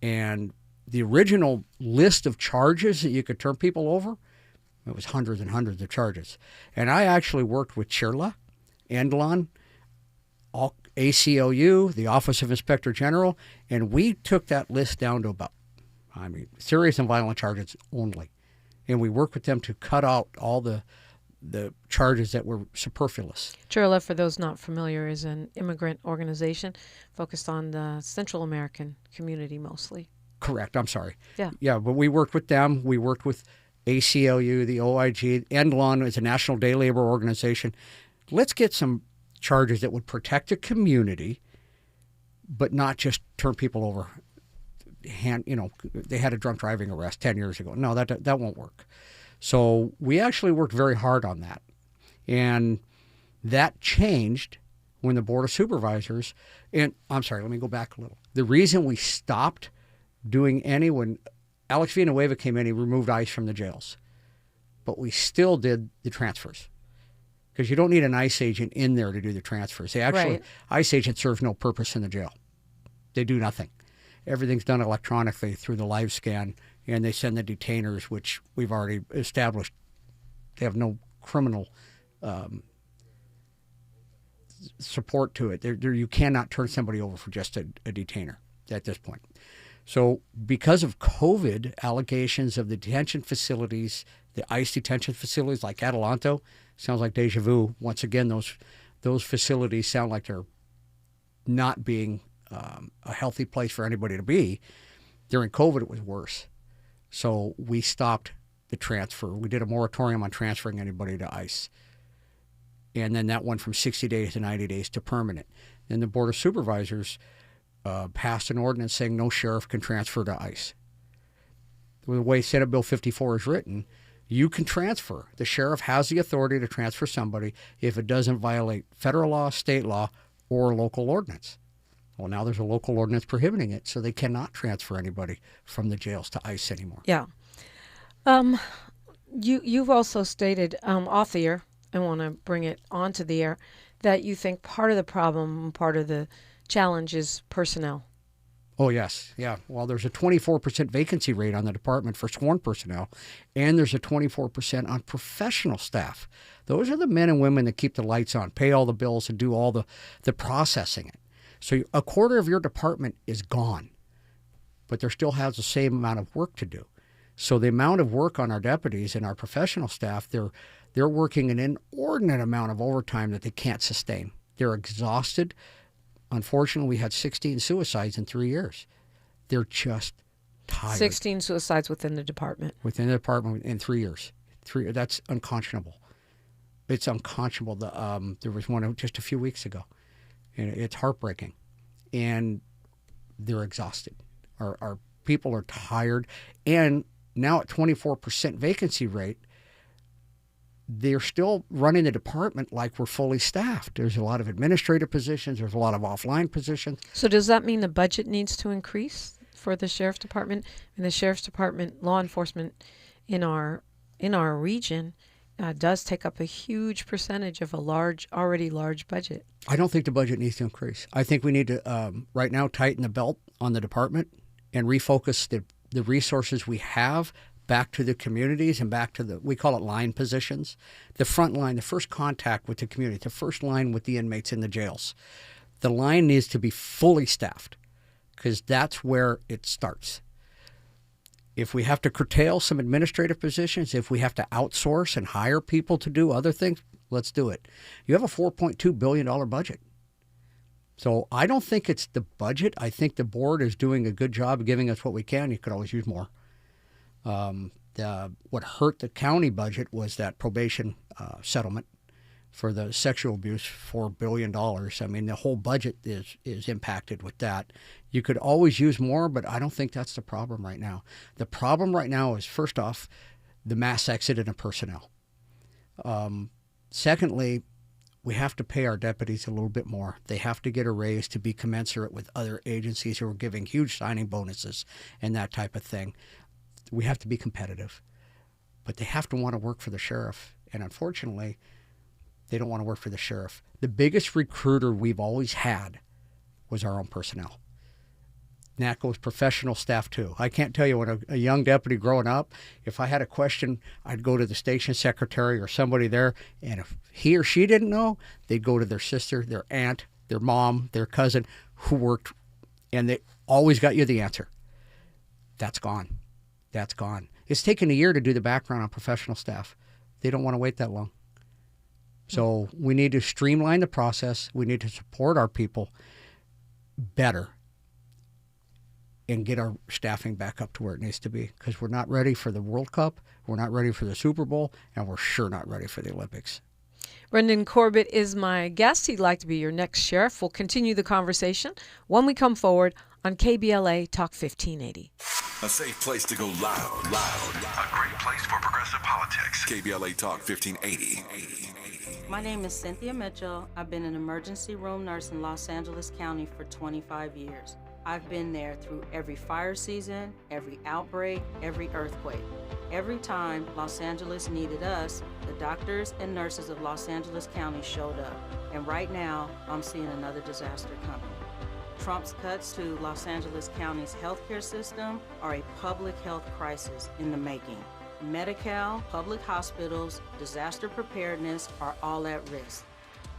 And the original list of charges that you could turn people over, it was hundreds and hundreds of charges. And I actually worked with CHIRLA, Endowment, ACLU, the Office of Inspector General, and we took that list down to about, serious and violent charges only. And we worked with them to cut out all the charges that were superfluous. CHIRLA, for those not familiar, is an immigrant organization focused on the Central American community mostly. Correct. I'm sorry. Yeah. Yeah, but we worked with them. We worked with ACLU, the OIG. Endowment is a national day labor organization. Let's get some charges that would protect the community, but not just turn people over. They had a drunk driving arrest 10 years ago. No, that won't work. So we actually worked very hard on that. And that changed when the Board of Supervisors, and I'm sorry, let me go back a little. The reason we stopped doing when Alex Villanueva came in, he removed ICE from the jails. But we still did the transfers. Because you don't need an ICE agent in there to do the transfers. Right. ICE agent serves no purpose in the jail. They do nothing. Everything's done electronically through the live scan, and they send the detainers, which we've already established. They have no criminal support to it. You cannot turn somebody over for just a detainer at this point. So because of COVID, allegations of the detention facilities, the ICE detention facilities like Adelanto, sounds like deja vu. Once again, those facilities sound like they're not being a healthy place for anybody to be. During COVID, it was worse. So we stopped the transfer. We did a moratorium on transferring anybody to ICE. And then that went from 60 days to 90 days to permanent. Then the Board of Supervisors passed an ordinance saying no sheriff can transfer to ICE. The way Senate Bill 54 is written, you can transfer. The sheriff has the authority to transfer somebody if it doesn't violate federal law, state law, or local ordinance. Well, now there's a local ordinance prohibiting it, so they cannot transfer anybody from the jails to ICE anymore. Yeah. You've also stated off the air, I want to bring it onto the air, that you think part of the problem, part of the challenge is personnel. Oh, yes. Yeah. Well, there's a 24% vacancy rate on the department for sworn personnel, and there's a 24% on professional staff. Those are the men and women that keep the lights on, pay all the bills, and do all the processing. So a quarter of your department is gone, but there still has the same amount of work to do. So the amount of work on our deputies and our professional staff, they're working an inordinate amount of overtime that they can't sustain. They're exhausted. Unfortunately, we had 16 suicides in 3 years. They're just tired. 16 suicides within the department. Within the department in 3 years. That's unconscionable. It's unconscionable. There was one just a few weeks ago. And it's heartbreaking. And they're exhausted. Our people are tired. And now at 24% vacancy rate, they're still running the department like we're fully staffed. There's a lot of administrative positions. There's a lot of offline positions. So does that mean the budget needs to increase for the sheriff's department? And the sheriff's department, law enforcement in our region does take up a huge percentage of a already large budget. I don't think the budget needs to increase. I think we need to right now tighten the belt on the department and refocus the resources we have back to the communities and back to we call it line positions, the front line, the first contact with the community, the first line with the inmates in the jails. The line needs to be fully staffed because that's where it starts. If we have to curtail some administrative positions, if we have to outsource and hire people to do other things, let's do it. You have a $4.2 billion budget. So I don't think it's the budget. I think the board is doing a good job of giving us what we can. You could always use more. What hurt the county budget was that probation settlement for the sexual abuse, $4 billion. I mean, the whole budget is impacted with that. You could always use more, but I don't think that's the problem right now. The problem right now is, first off, the mass exodus of personnel. Secondly, we have to pay our deputies a little bit more. They have to get a raise to be commensurate with other agencies who are giving huge signing bonuses and that type of thing. We have to be competitive, but they have to want to work for the sheriff. And unfortunately, they don't want to work for the sheriff. The biggest recruiter we've always had was our own personnel. And that goes professional staff too. I can't tell you, when a young deputy growing up, if I had a question, I'd go to the station secretary or somebody there, and if he or she didn't know, they'd go to their sister, their aunt, their mom, their cousin who worked, and they always got you the answer. That's gone. That's gone. It's taken a year to do the background on professional staff. They don't want to wait that long. So we need to streamline the process. We need to support our people better and get our staffing back up to where it needs to be, because we're not ready for the World Cup, we're not ready for the Super Bowl, and we're sure not ready for the Olympics. Brendan Corbett is my guest. He'd like to be your next sheriff. We'll continue the conversation when we come forward on KBLA Talk 1580. A safe place to go loud. A great place for progressive politics. KBLA Talk 1580. My name is Cynthia Mitchell. I've been an emergency room nurse in Los Angeles County for 25 years. I've been there through every fire season, every outbreak, every earthquake. Every time Los Angeles needed us, the doctors and nurses of Los Angeles County showed up. And right now, I'm seeing another disaster coming. Trump's cuts to Los Angeles County's healthcare system are a public health crisis in the making. Medi-Cal, public hospitals, disaster preparedness are all at risk,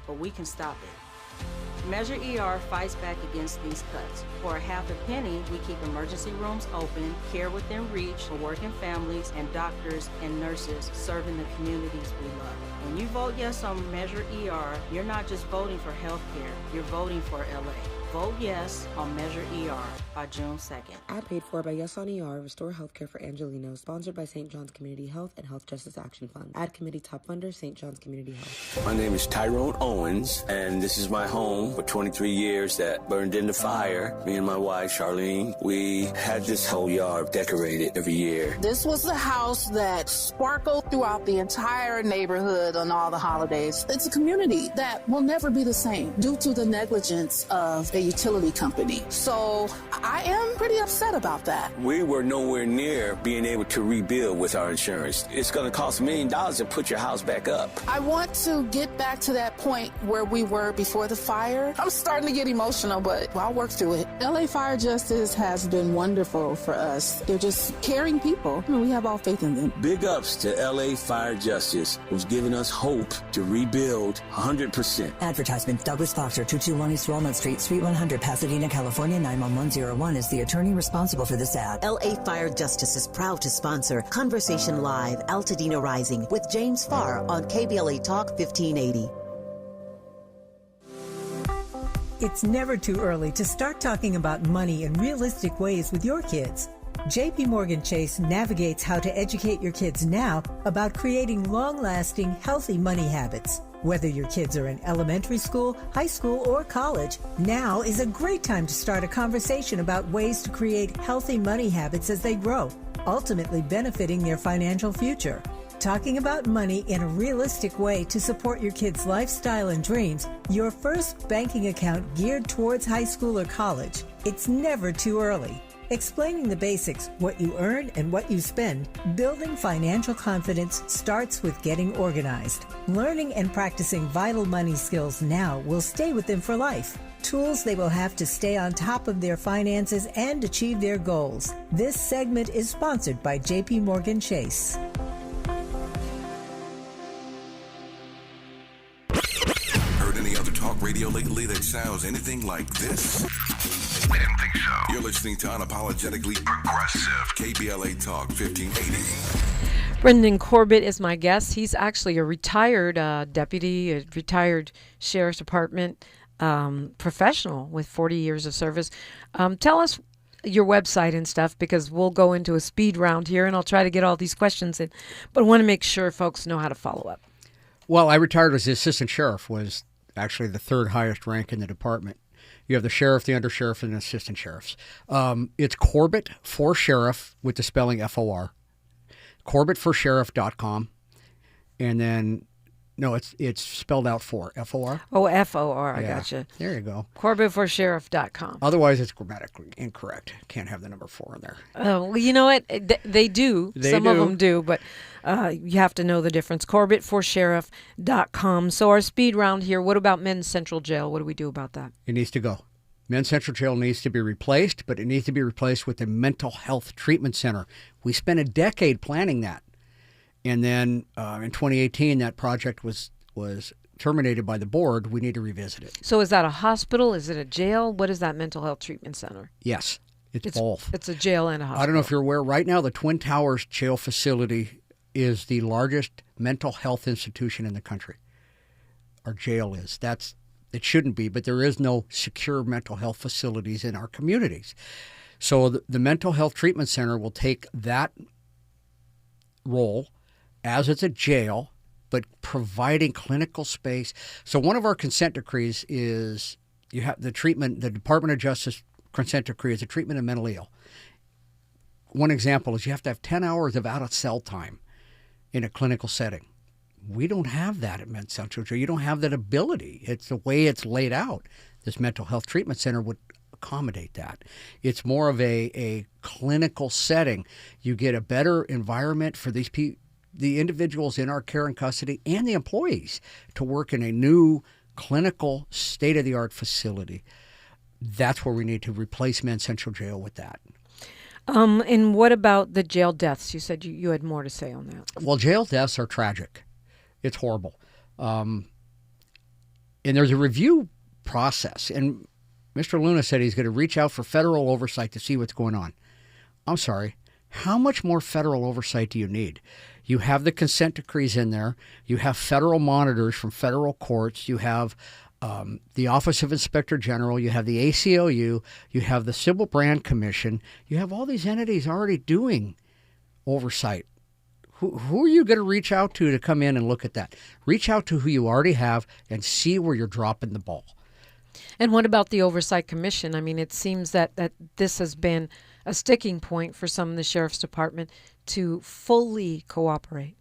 but we can stop it. Measure ER fights back against these cuts. For a half a penny, we keep emergency rooms open, care within reach for working families, and doctors and nurses serving the communities we love. When you vote yes on Measure ER, you're not just voting for healthcare, you're voting for LA. Vote yes on Measure ER by June 2nd. Ad paid for by Yes on ER, Restore Healthcare for Angelinos, sponsored by St. John's Community Health and Health Justice Action Fund. Ad committee top funder, St. John's Community Health. My name is Tyrone Owens, and this is my home for 23 years that burned in the fire. Me and my wife, Charlene, we had this whole yard decorated every year. This was the house that sparkled throughout the entire neighborhood on all the holidays. It's a community that will never be the same due to the negligence of a utility company. So I am pretty upset about that. We were nowhere near being able to rebuild with our insurance. It's going to cost $1 million to put your house back up. I want to get back to that point where we were before the fire. I'm starting to get emotional, but I'll work through it. LA Fire Justice has been wonderful for us. They're just caring people. We have all faith in them. Big ups to LA Fire Justice, who's given us hope to rebuild 100%. Advertisement. Douglas Foster, 221 East Walnut Street, Suite 100, Pasadena, California, 91101 is the attorney responsible for this ad. LA Fire Justice is proud to sponsor Conversation Live, Altadena Rising with James Farr on KBLA Talk 1580. It's never too early to start talking about money in realistic ways with your kids. JP Morgan Chase navigates how to educate your kids now about creating long-lasting, healthy money habits. Whether your kids are in elementary school, high school, or college, now is a great time to start a conversation about ways to create healthy money habits as they grow, ultimately benefiting their financial future. Talking about money in a realistic way to support your kids' lifestyle and dreams, your first banking account geared towards high school or college. It's never too early. Explaining the basics, what you earn and what you spend, building financial confidence starts with getting organized. Learning and practicing vital money skills now will stay with them for life. Tools they will have to stay on top of their finances and achieve their goals. This segment is sponsored by JP Morgan Chase. Heard any other talk radio lately that sounds anything like this? I didn't think so. You're listening to Unapologetically Progressive, KBLA Talk 1580. Brendan Corbett is my guest. He's actually a retired deputy, a retired sheriff's department professional with 40 years of service. Tell us your website and stuff, because we'll go into a speed round here, and I'll try to get all these questions in. But I want to make sure folks know how to follow up. Well, I retired as the assistant sheriff, was actually the third highest rank in the department. You have the sheriff, the undersheriff, and the assistant sheriffs. It's Corbett for Sheriff with the spelling F-O-R. CorbettForSheriff.com. And then, no, it's spelled out for F-O-R. Oh, F-O-R, I Yeah, gotcha. there you go. CorbettForSheriff.com. Otherwise, it's grammatically incorrect. Can't have the number 4 in there. Oh, well, you know what? They do. Some of them do, but you have to know the difference. CorbettForSheriff.com. So our speed round here, what about Men's Central Jail? What do we do about that? It needs to go. Men's Central Jail needs to be replaced, but it needs to be replaced with a mental health treatment center. We spent a decade planning that. And then in 2018, that project was terminated by the board. We need to revisit it. So is that a hospital? Is it a jail? What is that mental health treatment center? Yes, it's both. It's a jail and a hospital. I don't know if you're aware, right now the Twin Towers jail facility is the largest mental health institution in the country. Our jail is. It shouldn't be, but there is no secure mental health facilities in our communities. So the Mental Health Treatment Center will take that role as it's a jail, but providing clinical space. So one of our consent decrees is you have the Department of Justice consent decree is the treatment of mentally ill. One example is you have to have 10 hours of out-of-cell time in a clinical setting. We don't have that at Men's Central Jail. You don't have that ability. It's the way it's laid out. This mental health treatment center would accommodate that. It's more of a clinical setting. You get a better environment for the individuals in our care and custody and the employees to work in a new clinical state-of-the-art facility. That's where we need to replace Men's Central Jail with that. And what about the jail deaths? You said you had more to say on that. Well, jail deaths are tragic. It's horrible. And there's a review process. And Mr. Luna said he's going to reach out for federal oversight to see what's going on. I'm sorry. How much more federal oversight do you need? You have the consent decrees in there. You have federal monitors from federal courts. You have the Office of Inspector General. You have the ACLU. You have the Civil Brand Commission. You have all these entities already doing oversight. Who are you going to reach out to come in and look at that? Reach out to who you already have and see where you're dropping the ball. And what about the Oversight Commission? I mean, it seems that this has been a sticking point for some in the Sheriff's Department to fully cooperate.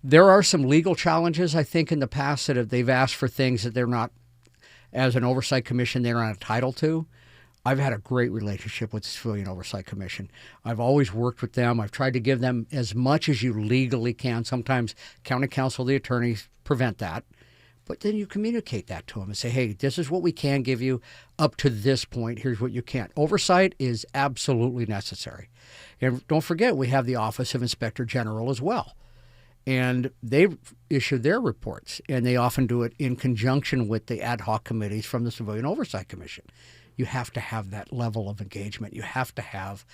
There are some legal challenges, I think, in the past that they've asked for things that they're not, as an Oversight Commission, they're not entitled to. I've had a great relationship with the Civilian Oversight Commission. I've always worked with them. I've tried to give them as much as you legally can. Sometimes county counsel, the attorneys prevent that. But then you communicate that to them and say, hey, this is what we can give you up to this point. Here's what you can't. Oversight is absolutely necessary. And don't forget, we have the Office of Inspector General as well. And they issue their reports, and they often do it in conjunction with the ad hoc committees from the Civilian Oversight Commission. You have to have that level of engagement. You have to have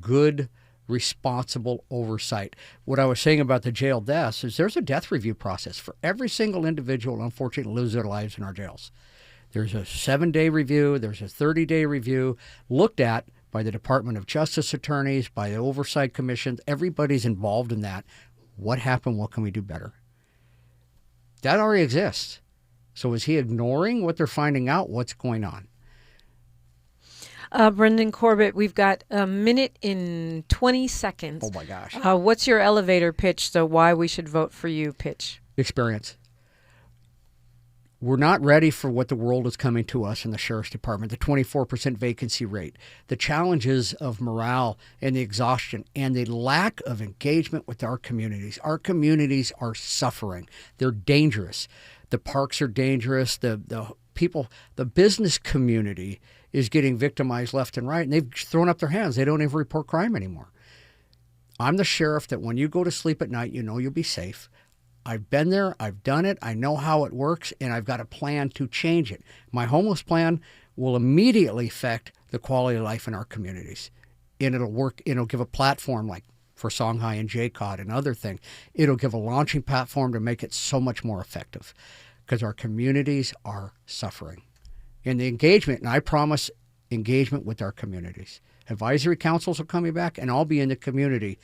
good, responsible oversight. What I was saying about the jail deaths is there's a death review process for every single individual who unfortunately lives their lives in our jails. There's a 7-day review. There's a 30-day review looked at by the Department of Justice attorneys, by the Oversight Commission. Everybody's involved in that. What happened? What can we do better? That already exists. So is he ignoring what they're finding out? What's going on? Brendan Corbett, we've got a minute in 20 seconds. Oh, my gosh. What's your elevator pitch, so why we should vote for you pitch? Experience. We're not ready for what the world is coming to us in the Sheriff's Department, the 24% vacancy rate, the challenges of morale and the exhaustion, and the lack of engagement with our communities. Our communities are suffering. They're dangerous. The parks are dangerous. The people, the business community is getting victimized left and right, and they've thrown up their hands. They don't even report crime anymore. I'm the sheriff that when you go to sleep at night, you know you'll be safe. I've been there, I've done it, I know how it works, and I've got a plan to change it. My homeless plan will immediately affect the quality of life in our communities. And it'll give a platform like for Songhai and JCOD and other things. It'll give a launching platform to make it so much more effective because our communities are suffering. And the engagement, and I promise engagement with our communities. Advisory councils are coming back, and I'll be in the community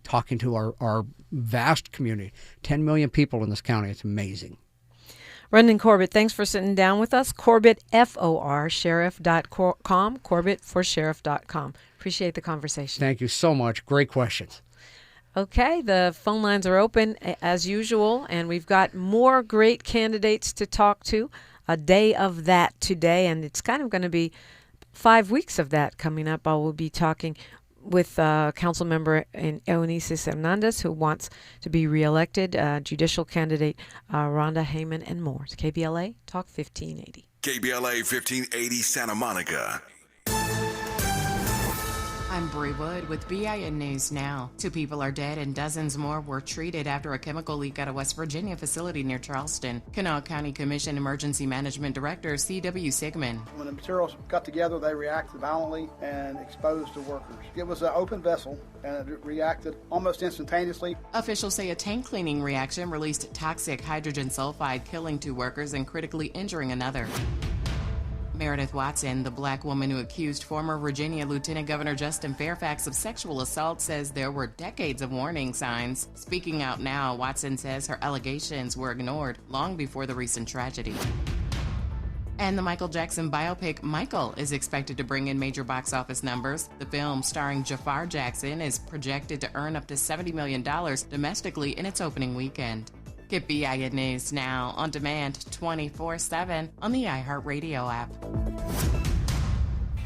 talking to our vast community, 10 million people in this county. It's amazing. Brendan Corbett, thanks for sitting down with us. Corbett, F-O-R, sheriff.com, Corbett for sheriff.com. Appreciate the conversation. Thank you so much. Great questions. Okay, the phone lines are open as usual, and we've got more great candidates to talk to. A day of that today, and it's kind of going to be 5 weeks of that coming up. I will be talking with council member Eunices Hernandez, who wants to be reelected, judicial candidate Rhonda Heyman, and more. It's KBLA Talk 1580. KBLA 1580 Santa Monica. I'm Bree Wood with BIN News Now. 2 people are dead and dozens more were treated after a chemical leak at a West Virginia facility near Charleston. Kanawha County Commission Emergency Management Director C.W. Sigmund. When the materials got together, they reacted violently and exposed the workers. It was an open vessel and it reacted almost instantaneously. Officials say a tank cleaning reaction released toxic hydrogen sulfide, killing 2 workers and critically injuring another. Meredith Watson, the black woman who accused former Virginia Lieutenant Governor Justin Fairfax of sexual assault, says there were decades of warning signs. Speaking out now, Watson says her allegations were ignored long before the recent tragedy. And the Michael Jackson biopic Michael is expected to bring in major box office numbers. The film, starring Jafar Jackson, is projected to earn up to $70 million domestically in its opening weekend. Get BIN News Now on demand 24/7 on the iHeartRadio app.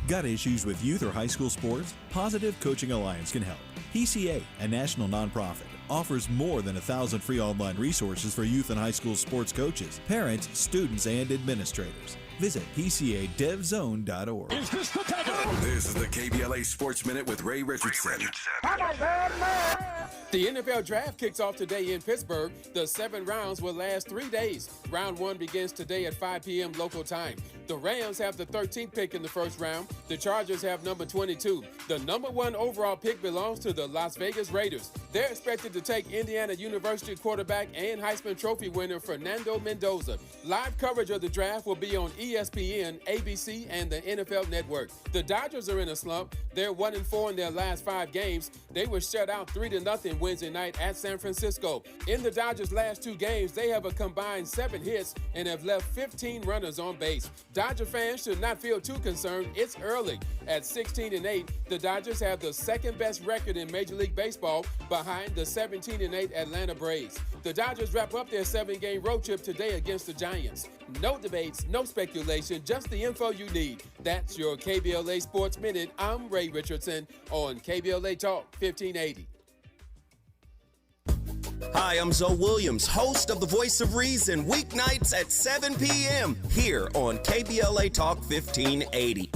Got issues with youth or high school sports? Positive Coaching Alliance can help. PCA, a national nonprofit, offers more than 1,000 free online resources for youth and high school sports coaches, parents, students, and administrators. Visit PCADevZone.org. This is the KBLA Sports Minute with Ray Richardson. The NFL Draft kicks off today in Pittsburgh. The 7 rounds will last 3 days. Round 1 begins today at 5 p.m. local time. The Rams have the 13th pick in the first round. The Chargers have number 22. The number 1 overall pick belongs to the Las Vegas Raiders. They're expected to take Indiana University quarterback and Heisman Trophy winner Fernando Mendoza. Live coverage of the draft will be on ESPN, ABC, and the NFL Network. The Dodgers are in a slump. They're 1-4 in their last 5 games. They were shut out 3-0 Wednesday night at San Francisco. In the Dodgers' last 2 games, they have a combined 7 hits and have left 15 runners on base. Dodger fans should not feel too concerned. It's early. At 16-8, the Dodgers have the 2nd best record in Major League Baseball behind the 17-8 Atlanta Braves. The Dodgers wrap up their 7-game road trip today against the Giants. No debates, no speculation, just the info you need. That's your KBLA Sports Minute. I'm Ray Richardson on KBLA Talk 1580. Hi, I'm Zoe Williams, host of The Voice of Reason, weeknights at 7 p.m. here on KBLA Talk 1580.